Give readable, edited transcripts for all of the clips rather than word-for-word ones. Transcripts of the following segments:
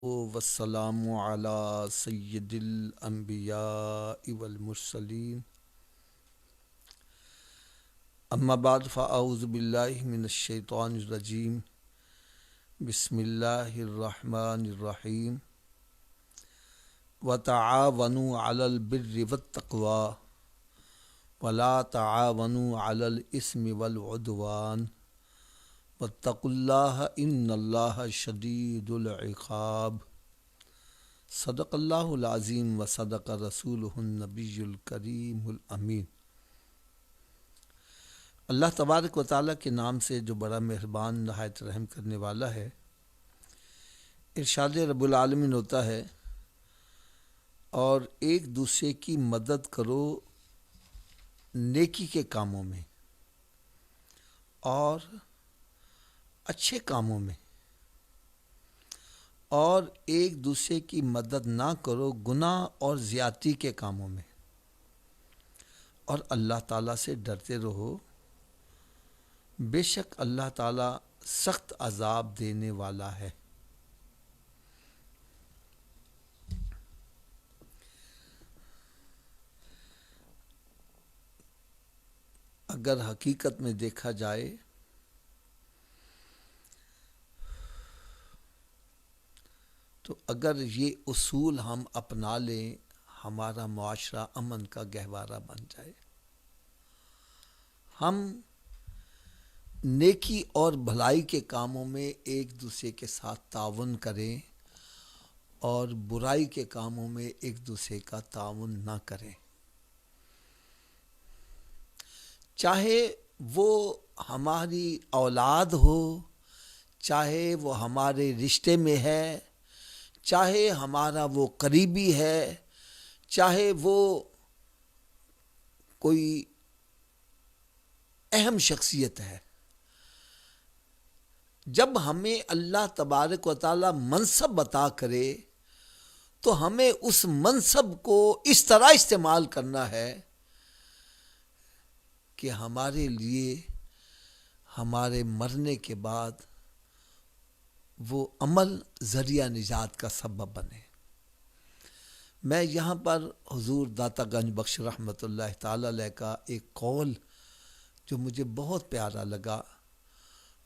والسلام علی سید الانبیاء والمرسلین اما بعد فاعوذ باللہ من الشیطان الرجیم بسم اللہ الرحمن الرحیم وتعاونوا علی البر والتقوی ولا تعاونوا علی الاثم والعدوان واتقوا اللہ ان اللہ شدید العقاب صدق اللہ العظیم و صدق رسولہ النبی الکریم الامین۔ اللہ تبارک و تعالیٰ کے نام سے جو بڑا مہربان نہایت رحم کرنے والا ہے، ارشاد رب العالمین ہوتا ہے اور ایک دوسرے کی مدد کرو نیکی کے کاموں میں اور اچھے کاموں میں، اور ایک دوسرے کی مدد نہ کرو گناہ اور زیادتی کے کاموں میں، اور اللہ تعالیٰ سے ڈرتے رہو، بے شک اللہ تعالیٰ سخت عذاب دینے والا ہے۔ اگر حقیقت میں دیکھا جائے تو اگر یہ اصول ہم اپنا لیں، ہمارا معاشرہ امن کا گہوارہ بن جائے۔ ہم نیکی اور بھلائی کے کاموں میں ایک دوسرے کے ساتھ تعاون کریں اور برائی کے کاموں میں ایک دوسرے کا تعاون نہ کریں، چاہے وہ ہماری اولاد ہو، چاہے وہ ہمارے رشتے میں ہے، چاہے ہمارا وہ قریبی ہے، چاہے وہ کوئی اہم شخصیت ہے۔ جب ہمیں اللہ تبارک و تعالی منصب عطا کرے تو ہمیں اس منصب کو اس طرح استعمال کرنا ہے کہ ہمارے لیے ہمارے مرنے کے بعد وہ عمل ذریعہ نجات کا سبب بنے۔ میں یہاں پر حضور داتا گنج بخش رحمۃ اللہ تعالی علیہ کا ایک قول جو مجھے بہت پیارا لگا،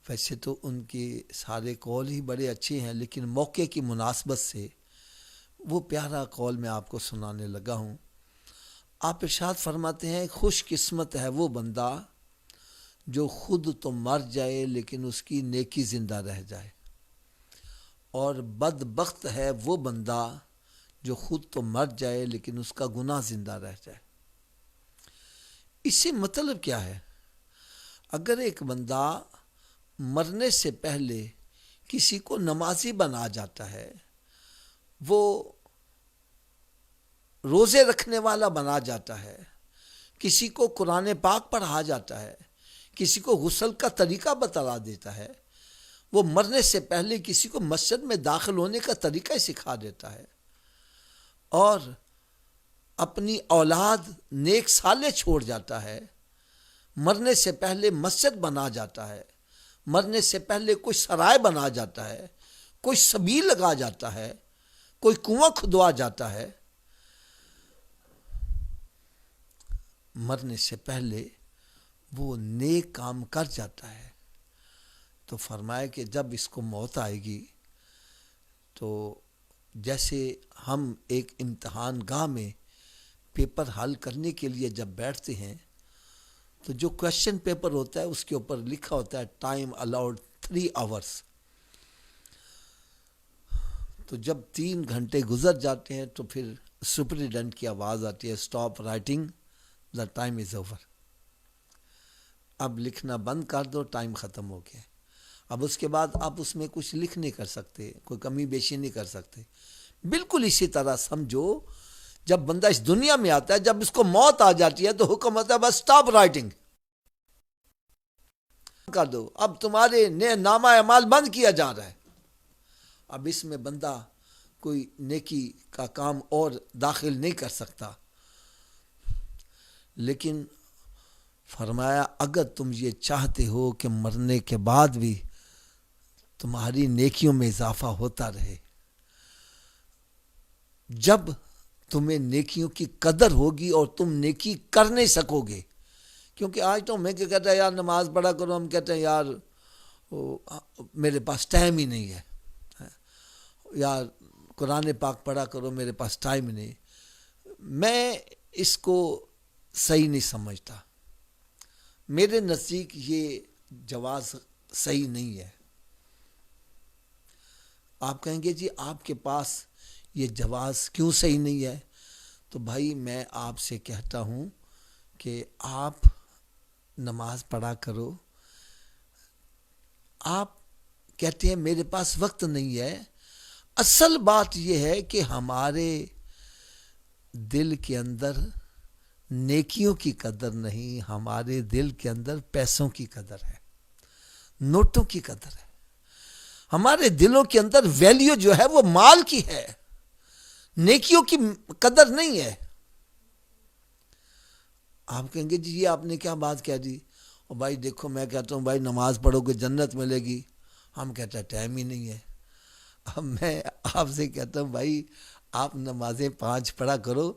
ویسے تو ان کے سارے قول ہی بڑے اچھے ہیں، لیکن موقع کی مناسبت سے وہ پیارا قول میں آپ کو سنانے لگا ہوں۔ آپ ارشاد فرماتے ہیں، خوش قسمت ہے وہ بندہ جو خود تو مر جائے لیکن اس کی نیکی زندہ رہ جائے، اور بدبخت ہے وہ بندہ جو خود تو مر جائے لیکن اس کا گناہ زندہ رہ جائے۔ اس سے مطلب کیا ہے؟ اگر ایک بندہ مرنے سے پہلے کسی کو نمازی بنا جاتا ہے، وہ روزے رکھنے والا بنا جاتا ہے، کسی کو قرآن پاک پڑھا جاتا ہے، کسی کو غسل کا طریقہ بتلا دیتا ہے، وہ مرنے سے پہلے کسی کو مسجد میں داخل ہونے کا طریقہ سکھا دیتا ہے، اور اپنی اولاد نیک صالح چھوڑ جاتا ہے، مرنے سے پہلے مسجد بنا جاتا ہے، مرنے سے پہلے کوئی سرائے بنا جاتا ہے، کوئی سبیل لگا جاتا ہے، کوئی کنواں کھدوا جاتا ہے، مرنے سے پہلے وہ نیک کام کر جاتا ہے، تو فرمایا کہ جب اس کو موت آئے گی تو جیسے ہم ایک امتحان گاہ میں پیپر حل کرنے کے لیے جب بیٹھتے ہیں تو جو کویشچن پیپر ہوتا ہے اس کے اوپر لکھا ہوتا ہے ٹائم الاؤڈ 3 hours، تو جب 3 گھنٹے گزر جاتے ہیں تو پھر سپرنٹینڈنٹ کی آواز آتی ہے، stop writing, the time is over, اب لکھنا بند کر دو، ٹائم ختم ہو گیا۔ اب اس کے بعد آپ اس میں کچھ لکھ نہیں کر سکتے، کوئی کمی بیشی نہیں کر سکتے۔ بالکل اسی طرح سمجھو، جب بندہ اس دنیا میں آتا ہے، جب اس کو موت آ جاتی ہے تو حکم ہوتا ہے بس اسٹاپ رائٹنگ کر دو، اب تمہارے نامہ اعمال بند کیا جا رہا ہے۔ اب اس میں بندہ کوئی نیکی کا کام اور داخل نہیں کر سکتا، لیکن فرمایا اگر تم یہ چاہتے ہو کہ مرنے کے بعد بھی تمہاری نیکیوں میں اضافہ ہوتا رہے، جب تمہیں نیکیوں کی قدر ہوگی اور تم نیکی کر نہیں سکو گے. کیونکہ آج تو میں کیا کہتا ہے یار نماز پڑھا کرو، ہم کہتے ہیں یار میرے پاس ٹائم ہی نہیں ہے، یار قرآن پاک پڑھا کرو میرے پاس ٹائم نہیں. میں اس کو صحیح نہیں سمجھتا. میرے نزدیک یہ جواز صحیح نہیں ہے. آپ کہیں گے جی آپ کے پاس یہ جواز کیوں صحیح نہیں ہے؟ تو بھائی میں آپ سے کہتا ہوں کہ آپ نماز پڑھا کرو. آپ کہتے ہیں میرے پاس وقت نہیں ہے. اصل بات یہ ہے کہ ہمارے دل کے اندر نیکیوں کی قدر نہیں، ہمارے دل کے اندر پیسوں کی قدر ہے، نوٹوں کی قدر ہے. ہمارے دلوں کے اندر ویلیو جو ہے وہ مال کی ہے، نیکیوں کی قدر نہیں ہے. آپ کہیں گے جی یہ آپ نے کیا بات کہہ دی؟ اور بھائی دیکھو میں کہتا ہوں بھائی نماز پڑھو گے جنت ملے گی، ہم کہتے ہیں ٹائم ہی نہیں ہے. اب میں آپ سے کہتا ہوں بھائی آپ نمازیں 5 پڑھا کرو،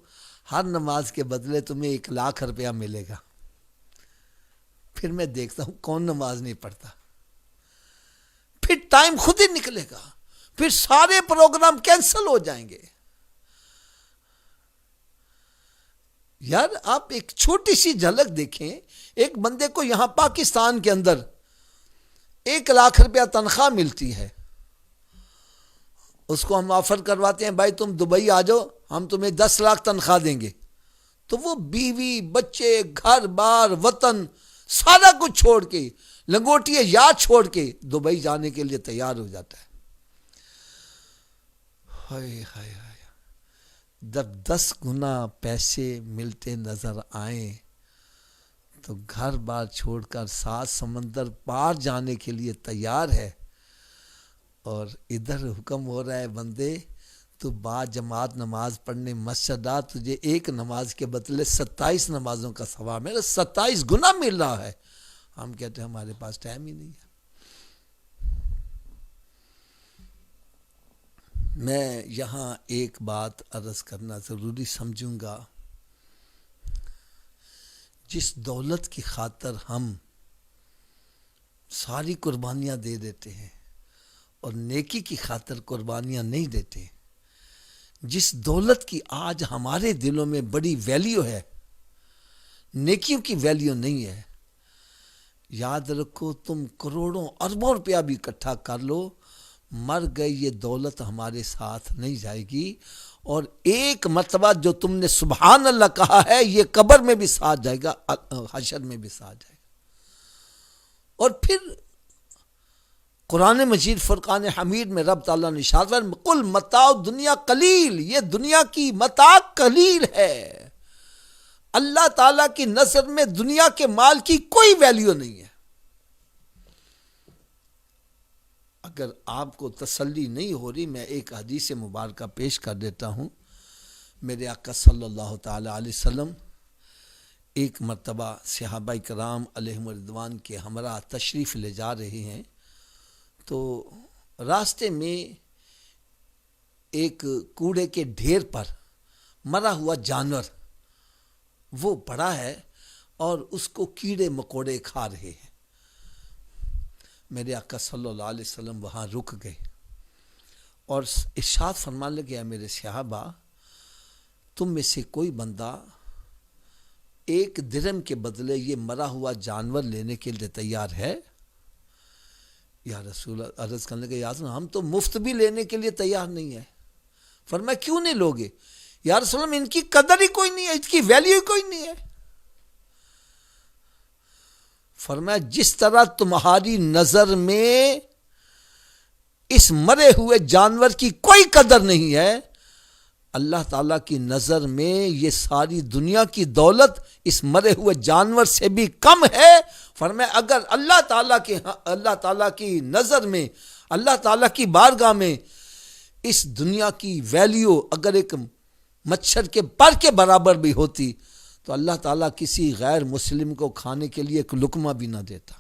ہر نماز کے بدلے تمہیں 1,00,000 روپیہ ملے گا. پھر میں دیکھتا ہوں کون نماز نہیں پڑھتا. پھر ٹائم خود ہی نکلے گا، پھر سارے پروگرام کینسل ہو جائیں گے. یار آپ ایک چھوٹی سی جھلک دیکھیں، ایک بندے کو یہاں پاکستان کے اندر 1,00,000 روپیہ تنخواہ ملتی ہے، اس کو ہم آفر کرواتے ہیں بھائی تم دبئی آ جاؤ ہم تمہیں 10,00,000 تنخواہ دیں گے. تو وہ بیوی بچے گھر بار وطن سارا کچھ چھوڑ کے، لنگوٹی یاد چھوڑ کے دبئی جانے کے لیے تیار ہو جاتا ہے. ہائے ہائے ہائے، جب 10 گنا پیسے ملتے نظر آئیں تو گھر بار چھوڑ کر 7 سمندر پار جانے کے لیے تیار ہے. اور ادھر حکم ہو رہا ہے بندے تو با جماعت نماز پڑھنے مسجد آ، تجھے ایک نماز کے بدلے 27 نمازوں کا ثواب ہے، 27 گنا مل رہا ہے. ہم کہتے ہیں ہمارے پاس ٹائم ہی نہیں ہے. میں یہاں ایک بات عرض کرنا ضروری سمجھوں گا. جس دولت کی خاطر ہم ساری قربانیاں دے دیتے ہیں اور نیکی کی خاطر قربانیاں نہیں دیتے، جس دولت کی آج ہمارے دلوں میں بڑی ویلیو ہے، نیکیوں کی ویلیو نہیں ہے. یاد رکھو تم کروڑوں اربوں روپیہ بھی اکٹھا کر لو، مر گئی یہ دولت ہمارے ساتھ نہیں جائے گی. اور ایک مرتبہ جو تم نے سبحان اللہ کہا ہے یہ قبر میں بھی ساتھ جائے گا، حشر میں بھی ساتھ جائے گا. اور پھر قرآن مجید فرقان حمید میں رب تعالیٰ نے ارشاد فرمایا قل متاع دنیا قلیل، یہ دنیا کی متاع قلیل ہے. اللہ تعالیٰ کی نظر میں دنیا کے مال کی کوئی ویلیو نہیں ہے. اگر آپ کو تسلی نہیں ہو رہی میں ایک حدیث مبارکہ پیش کر دیتا ہوں. میرے آقا صلی اللہ تعالی علیہ وسلم ایک مرتبہ صحابہ کرام علیہم رضوان کے ہمراہ تشریف لے جا رہے ہیں تو راستے میں ایک کوڑے کے ڈھیر پر مرا ہوا جانور وہ پڑا ہے اور اس کو کیڑے مکوڑے کھا رہے ہیں. میرے آقا صلی اللہ علیہ وسلم وہاں رک گئے اور ارشاد فرمان لگے میرے صحابہ تم میں سے کوئی بندہ 1 درہم کے بدلے یہ مرا ہوا جانور لینے کے لیے تیار ہے؟ یا رسول اللہ عرض کرنے لگے یا رسول ہم تو مفت بھی لینے کے لیے تیار نہیں ہے. فرمایا کیوں نہیں لوگے؟ یا رسول اللہ ان کی قدر ہی کوئی نہیں ہے، اس کی ویلیو ہی کوئی نہیں ہے. فرمایا جس طرح تمہاری نظر میں اس مرے ہوئے جانور کی کوئی قدر نہیں ہے، اللہ تعالیٰ کی نظر میں یہ ساری دنیا کی دولت اس مرے ہوئے جانور سے بھی کم ہے. فرمایا اگر اللہ تعالیٰ کی نظر میں، اللہ تعالیٰ کی بارگاہ میں اس دنیا کی ویلیو اگر ایک مچھر کے پر کے برابر بھی ہوتی تو اللہ تعالیٰ کسی غیر مسلم کو کھانے کے لیے ایک لقمہ بھی نہ دیتا.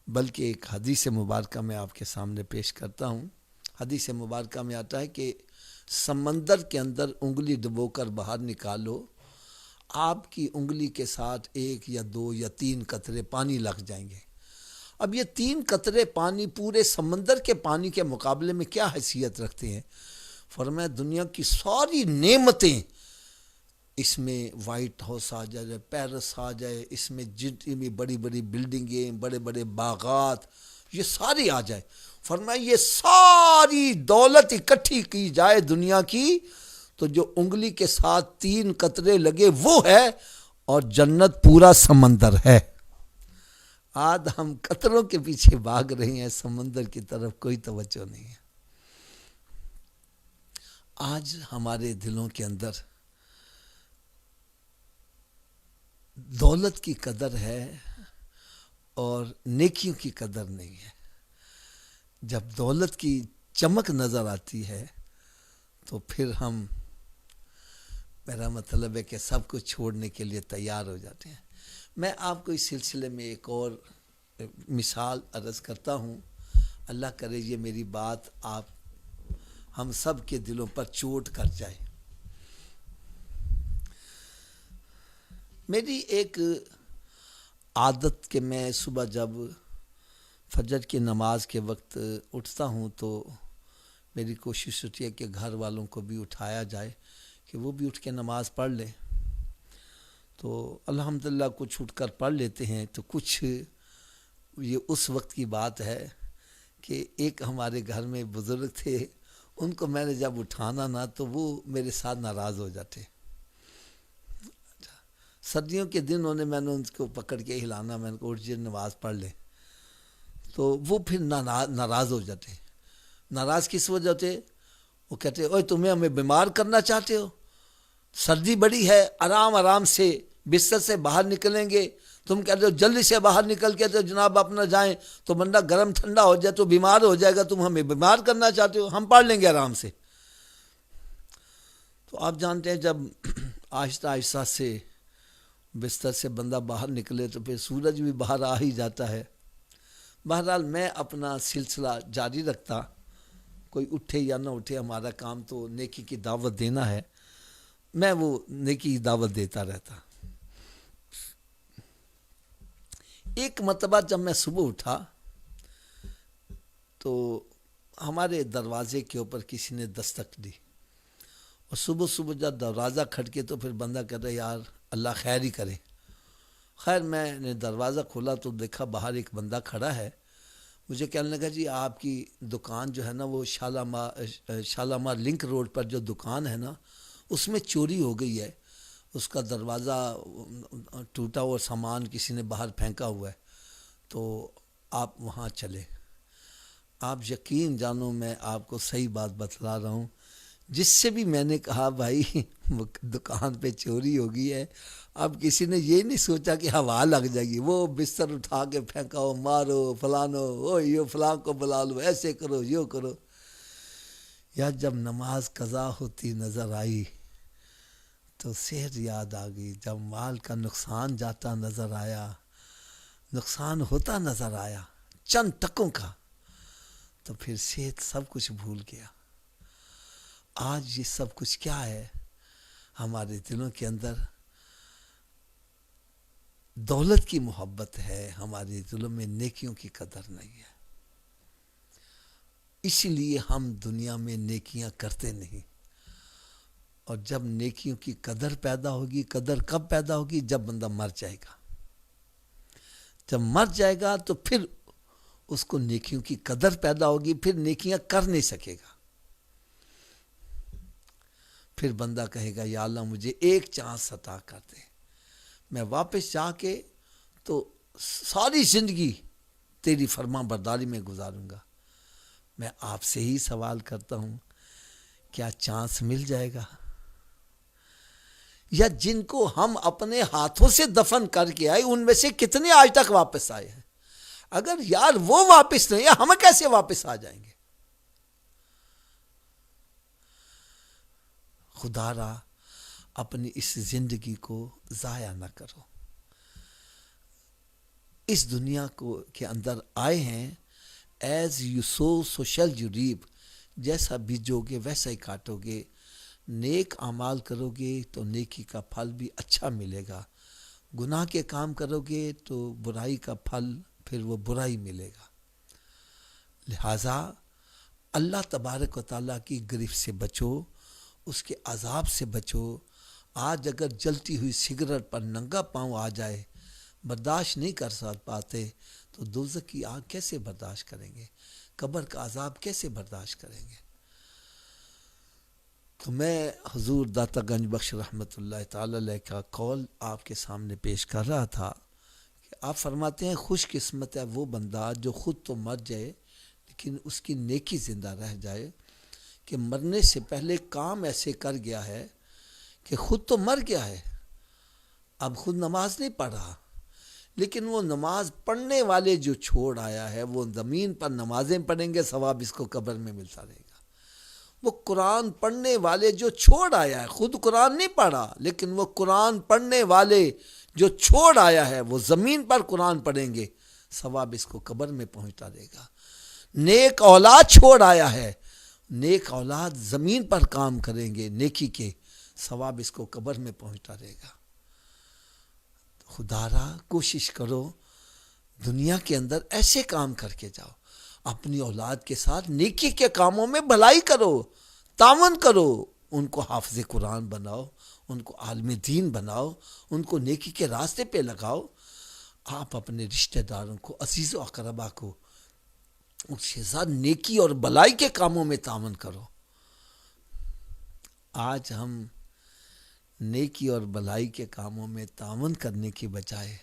بلکہ ایک حدیث مبارکہ میں آپ کے سامنے پیش کرتا ہوں. حدیث مبارکہ میں آتا ہے کہ سمندر کے اندر انگلی ڈبو کر باہر نکالو، آپ کی انگلی کے ساتھ 1 یا 2 یا 3 قطرے پانی لگ جائیں گے. اب یہ 3 قطرے پانی پورے سمندر کے پانی کے مقابلے میں کیا حیثیت رکھتے ہیں؟ فرمایا دنیا کی ساری نعمتیں، اس میں وائٹ ہاؤس آ جائے، پیرس آ جائے، اس میں جتنی بھی بڑی بڑی بلڈنگیں، بڑے بڑے باغات، یہ ساری آ جائے. فرمایا یہ ساری دولت اکٹھی کی جائے دنیا کی تو جو انگلی کے ساتھ 3 قطرے لگے وہ ہے، اور جنت پورا سمندر ہے. آج ہم قطروں کے پیچھے بھاگ رہے ہیں، سمندر کی طرف کوئی توجہ نہیں ہے. آج ہمارے دلوں کے اندر دولت کی قدر ہے اور نیکیوں کی قدر نہیں ہے. جب دولت کی چمک نظر آتی ہے تو پھر ہم، میرا مطلب ہے کہ سب کچھ چھوڑنے کے لیے تیار ہو جاتے ہیں. میں آپ کو اس سلسلے میں ایک اور مثال عرض کرتا ہوں. اللہ کرے یہ میری بات آپ ہم سب کے دلوں پر چوٹ کر جائے. میری ایک عادت کہ میں صبح جب فجر کی نماز کے وقت اٹھتا ہوں تو میری کوشش ہوتی ہے کہ گھر والوں کو بھی اٹھایا جائے کہ وہ بھی اٹھ کے نماز پڑھ لیں. تو الحمدللہ کچھ اٹھ کر پڑھ لیتے ہیں. تو کچھ یہ اس وقت کی بات ہے کہ ایک ہمارے گھر میں بزرگ تھے، ان کو میں نے جب اٹھانا نا تو وہ میرے ساتھ ناراض ہو جاتے. سردیوں کے دنوں نے میں نے ان کو پکڑ کے ہلانا، میں نے کہا اٹھ جائے نماز پڑھ لیں، تو وہ پھر ناراض ہو جاتے. ناراض کس وجہ سے؟ وہ کہتے اوے تمہیں ہمیں بیمار کرنا چاہتے ہو، سردی بڑی ہے، آرام آرام سے بستر سے باہر نکلیں گے، تم کہتے ہو جلدی سے باہر نکل کے تو جناب اپنا جائیں تو بندہ گرم ٹھنڈا ہو جائے تو بیمار ہو جائے گا، تم ہمیں بیمار کرنا چاہتے ہو، ہم پڑھ لیں گے آرام سے. تو آپ جانتے ہیں جب آہستہ آہستہ سے بستر سے بندہ باہر نکلے تو پھر سورج بھی باہر آ ہی جاتا ہے. بہرحال میں اپنا سلسلہ جاری رکھتا، کوئی اٹھے یا نہ اٹھے، ہمارا کام تو نیکی کی دعوت دینا ہے. میں وہ نیکی کی دعوت دیتا رہتا. ایک مرتبہ جب میں صبح اٹھا تو ہمارے دروازے کے اوپر کسی نے دستک دی، اور صبح صبح جب دروازہ کھٹکے تو پھر بندہ کہتا ہے یار اللہ خیر ہی کرے. خیر میں نے دروازہ کھولا تو دیکھا باہر ایک بندہ کھڑا ہے. مجھے کہنے لگا جی آپ کی دکان جو ہے نا وہ شالامار لنک روڈ پر جو دکان ہے نا اس میں چوری ہو گئی ہے، اس کا دروازہ ٹوٹا ہوا سامان کسی نے باہر پھینکا ہوا ہے، تو آپ وہاں چلے. آپ یقین جانو میں آپ کو صحیح بات بتلا رہا ہوں، جس سے بھی میں نے کہا بھائی دکان پہ چوری ہو گئی ہے، اب کسی نے یہ نہیں سوچا کہ ہوا لگ جائے گی، وہ بستر اٹھا کے پھینکاؤ، مارو فلانو، او یہ فلان کو بلا لو، ایسے کرو یوں کرو. یا جب نماز قضا ہوتی نظر آئی تو صحت یاد آ گئی. جب مال کا نقصان جاتا نظر آیا، نقصان ہوتا نظر آیا چند ٹکوں کا، تو پھر صحت سب کچھ بھول گیا. آج یہ سب کچھ کیا ہے؟ ہمارے دلوں کے اندر دولت کی محبت ہے، ہمارے دلوں میں نیکیوں کی قدر نہیں ہے. اس لیے ہم دنیا میں نیکیاں کرتے نہیں. اور جب نیکیوں کی قدر پیدا ہوگی، قدر کب پیدا ہوگی؟ جب بندہ مر جائے گا. جب مر جائے گا تو پھر اس کو نیکیوں کی قدر پیدا ہوگی، پھر نیکیاں کر نہیں سکے گا. پھر بندہ کہے گا یا اللہ مجھے ایک چانس عطا کر دے، میں واپس جا کے تو ساری زندگی تیری فرما برداری میں گزاروں گا. میں آپ سے ہی سوال کرتا ہوں، کیا چانس مل جائے گا؟ یا جن کو ہم اپنے ہاتھوں سے دفن کر کے آئے ان میں سے کتنے آج تک واپس آئے ہیں؟ اگر یار وہ واپس نہیں، ہم کیسے واپس آ جائیں گے؟ خدا را اپنی اس زندگی کو ضائع نہ کرو. اس دنیا کو کے اندر آئے ہیں as you sow so shall you reap, جیسا بیجو گے ویسا ہی کاٹو گے، نیک اعمال کرو گے تو نیکی کا پھل بھی اچھا ملے گا، گناہ کے کام کرو گے تو برائی کا پھل پھر وہ برائی ملے گا۔ لہٰذا اللہ تبارک و تعالیٰ کی گرفت سے بچو، اس کے عذاب سے بچو۔ آج اگر جلتی ہوئی سگریٹ پر ننگا پاؤں آ جائے، برداشت نہیں کر پاتے تو دوزخ کی آگ کیسے برداشت کریں گے؟ قبر کا عذاب کیسے برداشت کریں گے؟ تو میں حضور داتا گنج بخش رحمۃ اللہ تعالی علیہ کا قول آپ کے سامنے پیش کر رہا تھا کہ آپ فرماتے ہیں خوش قسمت ہے وہ بندہ جو خود تو مر جائے لیکن اس کی نیکی زندہ رہ جائے، کہ مرنے سے پہلے کام ایسے کر گیا ہے کہ خود تو مر گیا ہے، اب خود نماز نہیں پڑھ رہا، لیکن وہ نماز پڑھنے والے جو چھوڑ آیا ہے وہ زمین پر نمازیں پڑھیں گے، ثواب اس کو قبر میں ملتا رہے گا۔ وہ قرآن پڑھنے والے جو چھوڑ آیا ہے، خود قرآن نہیں پڑھا لیکن وہ قرآن پڑھنے والے جو چھوڑ آیا ہے وہ زمین پر قرآن پڑھیں گے، ثواب اس کو قبر میں پہنچتا رہے گا۔ نیک اولاد چھوڑ آیا ہے، نیک اولاد زمین پر کام کریں گے نیکی کے، ثواب اس کو قبر میں پہنچتا رہے گا۔ خدا را کوشش کرو دنیا کے اندر ایسے کام کر کے جاؤ، اپنی اولاد کے ساتھ نیکی کے کاموں میں بھلائی کرو، تعاون کرو، ان کو حافظ قرآن بناؤ، ان کو عالم دین بناؤ، ان کو نیکی کے راستے پہ لگاؤ۔ آپ اپنے رشتہ داروں کو، عزیز و اقربا کو اس کے ساتھ نیکی اور بھلائی کے کاموں میں تعاون کرو۔ آج ہم نیکی اور بھلائی کے کاموں میں تعاون کرنے کے بجائے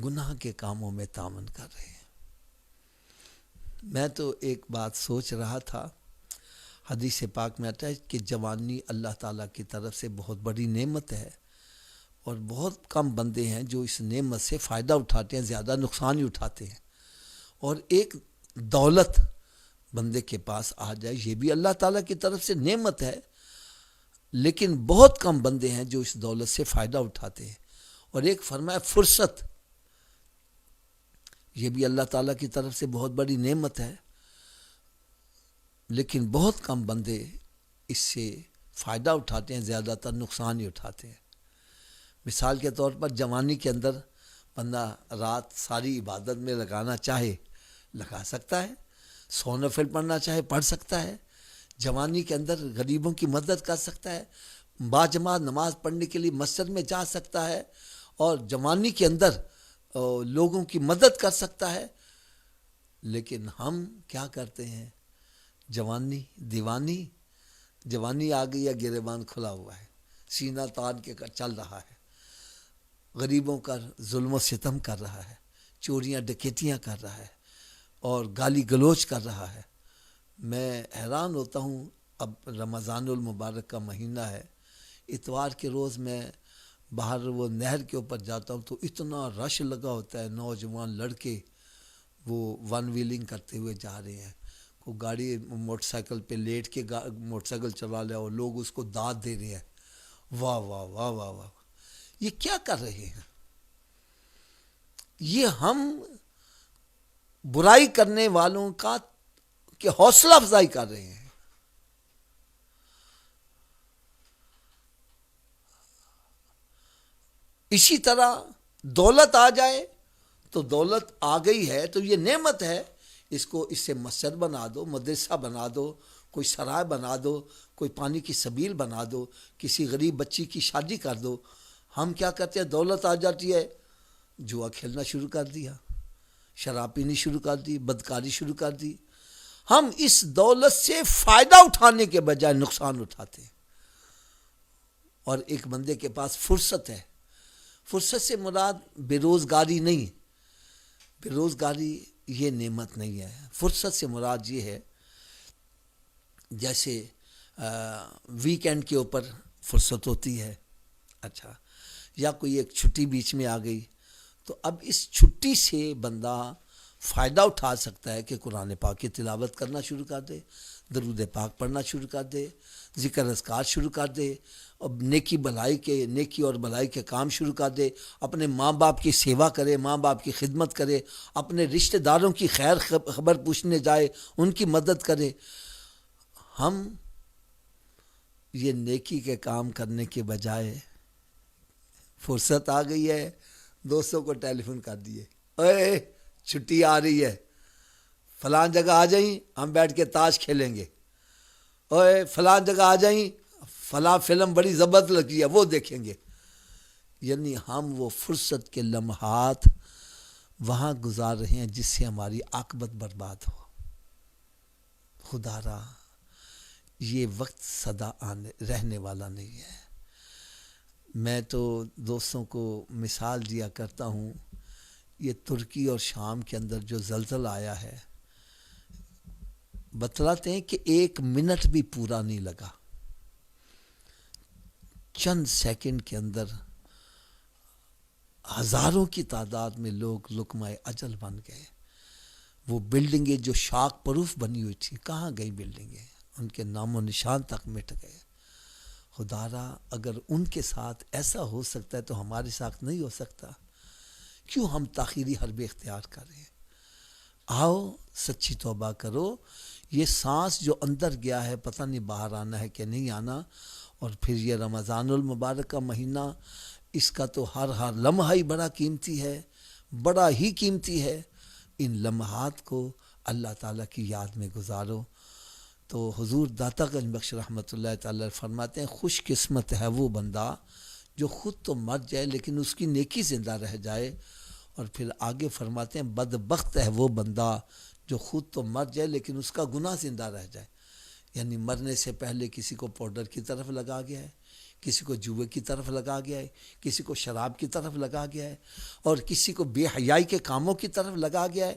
گناہ کے کاموں میں تعاون کر رہے ہیں۔ میں تو ایک بات سوچ رہا تھا، حدیث پاک میں آتا ہے کہ جوانی اللہ تعالیٰ کی طرف سے بہت بڑی نعمت ہے، اور بہت کم بندے ہیں جو اس نعمت سے فائدہ اٹھاتے ہیں، زیادہ نقصان ہی اٹھاتے ہیں۔ اور ایک دولت بندے کے پاس آ جائے، یہ بھی اللہ تعالیٰ کی طرف سے نعمت ہے، لیکن بہت کم بندے ہیں جو اس دولت سے فائدہ اٹھاتے ہیں۔ اور ایک فرمایا فرصت، یہ بھی اللہ تعالیٰ کی طرف سے بہت بڑی نعمت ہے، لیکن بہت کم بندے اس سے فائدہ اٹھاتے ہیں، زیادہ تر نقصان ہی اٹھاتے ہیں۔ مثال کے طور پر جوانی کے اندر بندہ رات ساری عبادت میں لگانا چاہے لگا سکتا ہے، 100 نفل پڑھنا چاہے پڑھ سکتا ہے، جوانی کے اندر غریبوں کی مدد کر سکتا ہے، باجماعت نماز پڑھنے کے لیے مسجد میں جا سکتا ہے، اور جوانی کے اندر لوگوں کی مدد کر سکتا ہے۔ لیکن ہم کیا کرتے ہیں؟ جوانی دیوانی، جوانی آ گئی ہے، گریبان کھلا ہوا ہے، سینہ تان کے چل رہا ہے، غریبوں کا ظلم و ستم کر رہا ہے، چوریاں ڈکیتیاں کر رہا ہے، اور گالی گلوچ کر رہا ہے۔ میں حیران ہوتا ہوں، اب رمضان المبارک کا مہینہ ہے، اتوار کے روز میں باہر وہ نہر کے اوپر جاتا ہوں تو اتنا رش لگا ہوتا ہے، نوجوان لڑکے وہ ون ویلنگ کرتے ہوئے جا رہے ہیں، کو گاڑی موٹر سائیکل پہ لیٹ کے موٹر سائیکل چلا لیا اور لوگ اس کو داد دے رہے ہیں، واہ واہ واہ واہ واہ، یہ کیا کر رہے ہیں؟ یہ ہم برائی کرنے والوں کا کہ حوصلہ افزائی کر رہے ہیں۔ اسی طرح دولت آ جائے تو دولت آ گئی ہے تو یہ نعمت ہے، اس کو اس سے مسجد بنا دو، مدرسہ بنا دو، کوئی سرائے بنا دو، کوئی پانی کی سبیل بنا دو، کسی غریب بچی کی شادی کر دو۔ ہم کیا کرتے ہیں؟ دولت آ جاتی ہے، جوا کھیلنا شروع کر دیا، شراب پینی شروع کر دی، بدکاری شروع کر دی۔ ہم اس دولت سے فائدہ اٹھانے کے بجائے نقصان اٹھاتے ہیں۔ اور ایک بندے کے پاس فرصت ہے، فرصت سے مراد بے روزگاری نہیں، بے روزگاری یہ نعمت نہیں ہے۔ فرصت سے مراد یہ ہے جیسے ویکینڈ کے اوپر فرصت ہوتی ہے، اچھا، یا کوئی ایک چھٹی بیچ میں آ گئی، تو اب اس چھٹی سے بندہ فائدہ اٹھا سکتا ہے کہ قرآن پاک کی تلاوت کرنا شروع کر دے، درود پاک پڑھنا شروع کر دے، ذکر اذکار شروع کر دے، اب نیکی اور بلائی کے کام شروع کر دے، اپنے ماں باپ کی سیوا کرے، ماں باپ کی خدمت کرے، اپنے رشتہ داروں کی خیر خبر پوچھنے جائے، ان کی مدد کرے۔ ہم یہ نیکی کے کام کرنے کے بجائے فرصت آ گئی ہے، دوستوں کو ٹیلی فون کر دیے، اے چھٹی آ رہی ہے، فلاں جگہ آ جائیں، ہم بیٹھ کے تاش کھیلیں گے، اوے فلاں جگہ آ جائیں، فلاں فلم بڑی زبردست لگی ہے وہ دیکھیں گے۔ یعنی ہم وہ فرصت کے لمحات وہاں گزار رہے ہیں جس سے ہماری عاقبت برباد ہو۔ خدا را یہ وقت سدا رہنے والا نہیں ہے۔ میں تو دوستوں کو مثال دیا کرتا ہوں، یہ ترکی اور شام کے اندر جو زلزلہ آیا ہے، بتلاتے ہیں کہ 1 منٹ بھی پورا نہیں لگا، چند سیکنڈ کے اندر ہزاروں کی تعداد میں لوگ لقمہ اجل بن گئے۔ وہ بلڈنگیں جو شاک پروف بنی ہوئی تھی، کہاں گئی بلڈنگیں؟ ان کے نام و نشان تک مٹ گئے۔ خدا را اگر ان کے ساتھ ایسا ہو سکتا ہے تو ہمارے ساتھ نہیں ہو سکتا؟ کیوں ہم تاخیری حربے اختیار کر رہے ہیں؟ آؤ سچی توبہ کرو، یہ سانس جو اندر گیا ہے پتہ نہیں باہر آنا ہے کہ نہیں آنا، اور پھر یہ رمضان المبارک کا مہینہ، اس کا تو ہر لمحہ ہی بڑا قیمتی ہے، بڑا ہی قیمتی ہے۔ ان لمحات کو اللہ تعالیٰ کی یاد میں گزارو۔ تو حضور داتا گنج بخش رحمۃ اللہ تعالیٰ فرماتے ہیں، خوش قسمت ہے وہ بندہ جو خود تو مر جائے لیکن اس کی نیکی زندہ رہ جائے، اور پھر آگے فرماتے ہیں بدبخت ہے وہ بندہ جو خود تو مر جائے لیکن اس کا گناہ زندہ رہ جائے۔ یعنی مرنے سے پہلے کسی کو پاؤڈر کی طرف لگا گیا ہے، کسی کو جوئے کی طرف لگا گیا ہے، کسی کو شراب کی طرف لگا گیا ہے، اور کسی کو بے حیائی کے کاموں کی طرف لگا گیا ہے۔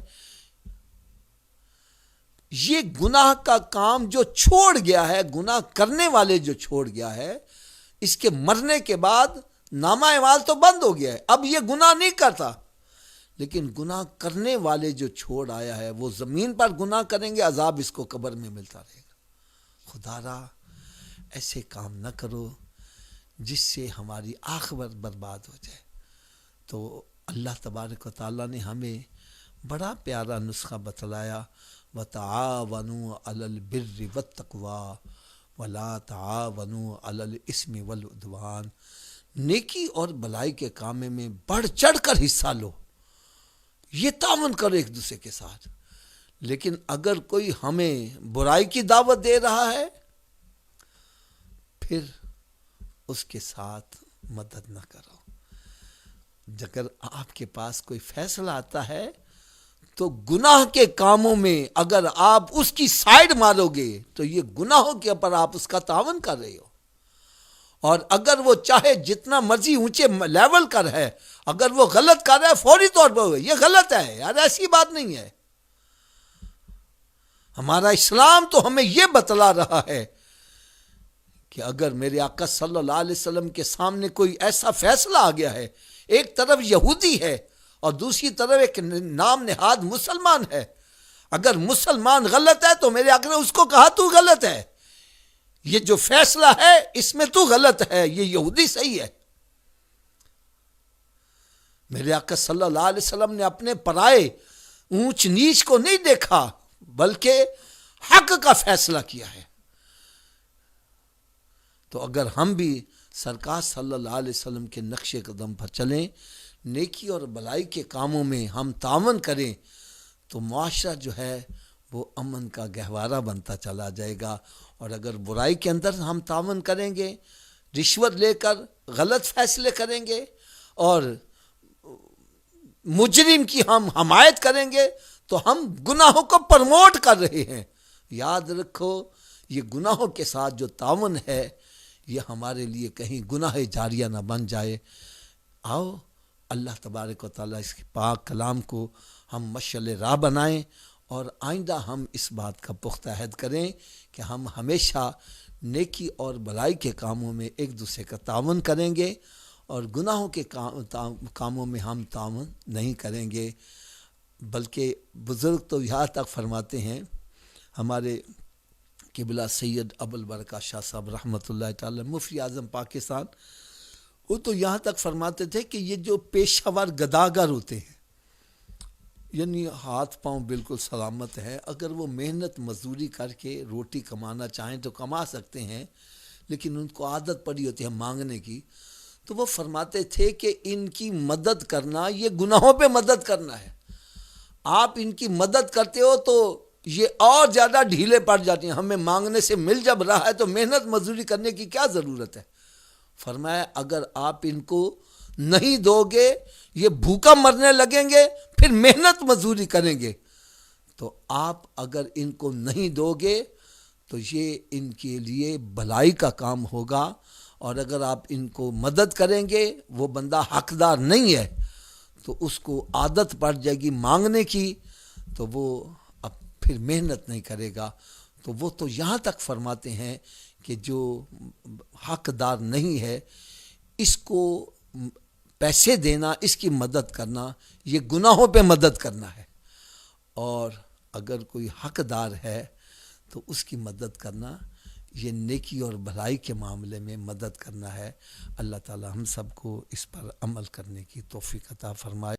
یہ گناہ کا کام جو چھوڑ گیا ہے، گناہ کرنے والے جو چھوڑ گیا ہے، اس کے مرنے کے بعد نامہ اعمال تو بند ہو گیا ہے، اب یہ گناہ نہیں کرتا، لیکن گناہ کرنے والے جو چھوڑ آیا ہے وہ زمین پر گناہ کریں گے، عذاب اس کو قبر میں ملتا رہے گا۔ خدا را ایسے کام نہ کرو جس سے ہماری آخرت برباد ہو جائے۔ تو اللہ تبارک و تعالیٰ نے ہمیں بڑا پیارا نسخہ بتلایا، وَتَعَاوَنُوا عَلَى الْبِرِّ وَالتَّقْوَى وَلَا تَعَاوَنُوا عَلَى الْإِثْمِ وَالْعُدْوَانِ۔ نیکی اور بلائی کے کام میں بڑھ چڑھ کر حصہ لو، یہ تعاون کرو ایک دوسرے کے ساتھ، لیکن اگر کوئی ہمیں برائی کی دعوت دے رہا ہے پھر اس کے ساتھ مدد نہ کرو۔ اگر آپ کے پاس کوئی فیصلہ آتا ہے تو گناہ کے کاموں میں اگر آپ اس کی سائیڈ مارو گے تو یہ گناہوں کے اوپر آپ اس کا تعاون کر رہے ہو، اور اگر وہ چاہے جتنا مرضی اونچے لیول کا ہے، اگر وہ غلط کر رہا ہے فوری طور پر یہ غلط ہے یار، ایسی بات نہیں ہے۔ ہمارا اسلام تو ہمیں یہ بتلا رہا ہے کہ اگر میرے آقا صلی اللہ علیہ وسلم کے سامنے کوئی ایسا فیصلہ آ گیا ہے، ایک طرف یہودی ہے اور دوسری طرف ایک نام نہاد مسلمان ہے، اگر مسلمان غلط ہے تو میرے آقا نے اس کو کہا تو غلط ہے، یہ جو فیصلہ ہے اس میں تو غلط ہے، یہ یہودی صحیح ہے۔ میرے آقا صلی اللہ علیہ وسلم نے اپنے پرائے اونچ نیچ کو نہیں دیکھا بلکہ حق کا فیصلہ کیا ہے۔ تو اگر ہم بھی سرکار صلی اللہ علیہ وسلم کے نقش قدم پر چلیں، نیکی اور بلائی کے کاموں میں ہم تعاون کریں، تو معاشرہ جو ہے وہ امن کا گہوارہ بنتا چلا جائے گا۔ اور اگر برائی کے اندر ہم تعاون کریں گے، رشوت لے کر غلط فیصلے کریں گے اور مجرم کی ہم حمایت کریں گے تو ہم گناہوں کو پروموٹ کر رہے ہیں۔ یاد رکھو، یہ گناہوں کے ساتھ جو تعاون ہے یہ ہمارے لیے کہیں گناہ جاریہ نہ بن جائے۔ آؤ اللہ تبارک و تعالیٰ اس کے پاک کلام کو ہم مشعل راہ بنائیں، اور آئندہ ہم اس بات کا پختہ عہد کریں کہ ہم ہمیشہ نیکی اور بلائی کے کاموں میں ایک دوسرے کا تعاون کریں گے، اور گناہوں کے کاموں میں ہم تعاون نہیں کریں گے۔ بلکہ بزرگ تو یہاں تک فرماتے ہیں، ہمارے قبلہ سید ابوالبرکات شاہ صاحب رحمۃ اللہ تعالی مفتی اعظم پاکستان، وہ تو یہاں تک فرماتے تھے کہ یہ جو پیشہ ور گداگر ہوتے ہیں، یعنی ہاتھ پاؤں بالکل سلامت ہے، اگر وہ محنت مزدوری کر کے روٹی کمانا چاہیں تو کما سکتے ہیں، لیکن ان کو عادت پڑی ہوتی ہے مانگنے کی، تو وہ فرماتے تھے کہ ان کی مدد کرنا یہ گناہوں پہ مدد کرنا ہے۔ آپ ان کی مدد کرتے ہو تو یہ اور زیادہ ڈھیلے پڑ جاتے ہیں، ہمیں مانگنے سے مل جب رہا ہے تو محنت مزدوری کرنے کی کیا ضرورت ہے۔ فرمایا اگر آپ ان کو نہیں دو گے یہ بھوکا مرنے لگیں گے، پھر محنت مزدوری کریں گے، تو آپ اگر ان کو نہیں دو گے تو یہ ان کے لیے بھلائی کا کام ہوگا، اور اگر آپ ان کو مدد کریں گے وہ بندہ حقدار نہیں ہے تو اس کو عادت پڑ جائے گی مانگنے کی، تو وہ اب پھر محنت نہیں کرے گا۔ تو وہ تو یہاں تک فرماتے ہیں کہ جو حقدار نہیں ہے اس کو پیسے دینا، اس کی مدد کرنا یہ گناہوں پہ مدد کرنا ہے، اور اگر کوئی حقدار ہے تو اس کی مدد کرنا یہ نیکی اور بھلائی کے معاملے میں مدد کرنا ہے۔ اللہ تعالی ہم سب کو اس پر عمل کرنے کی توفیق عطا فرمائے۔